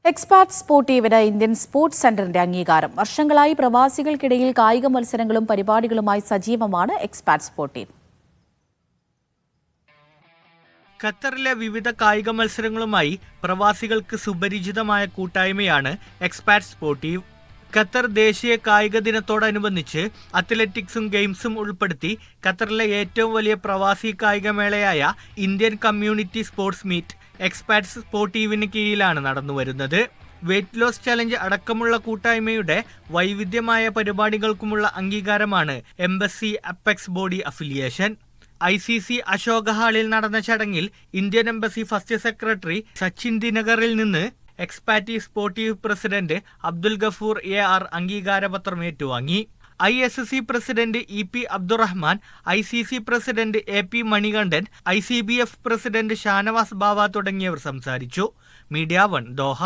Expat സ്പോർട്ടീവിന് Indian sports സെന്ററിന്റെ അംഗീകാരം. വർഷങ്ങളായി പ്രവാസികൾക്കിടയിൽ കായിക മത്സരങ്ങളും പരിപാടികളുമായി സജീവമാണ് എക്സ്പാറ്റ് സ്പോർട്ടീവ്. ഖത്തറിലെ വിവിധ കായിക മത്സരങ്ങളുമായി പ്രവാസികൾക്ക് സുപരിചിതമായ കൂട്ടായ്മയാണ് എക്സ്പാറ്റ് സ്പോർട്ടീവ്. ഖത്തർ ദേശീയ കായിക ദിനത്തോടനുബന്ധിച്ച് അത്ലറ്റിക്സും ഗെയിംസും ഉൾപ്പെടുത്തി ഖത്തറിലെ ഏറ്റവും വലിയ പ്രവാസി കായികമേളയായ Indian community sports meet expat സ്പോർട്ടീവിന് കീഴിലാണ് നടന്നുവരുന്നത്. വെയ്റ്റ് ലോസ് ചലഞ്ച് അടക്കമുള്ള കൂട്ടായ്മയുടെ വൈവിധ്യമായ പരിപാടികൾക്കുമുള്ള അംഗീകാരമാണ് embassy apex body affiliation. ICC Ashoka ഹാളിൽ നടന്ന ചടങ്ങിൽ Indian embassy first secretary Sachin ദിനകറിൽ നിന്ന് expat sportive president Abdul Gafoor AR അംഗീകാരപത്രം ഏറ്റുവാങ്ങി. ISC president EP Abdurahman, ICC president AP Manikandan, ICBF president Shanavas Bava തുടങ്ങിയവർ സംസാരിച്ചു. Media 1 Doha.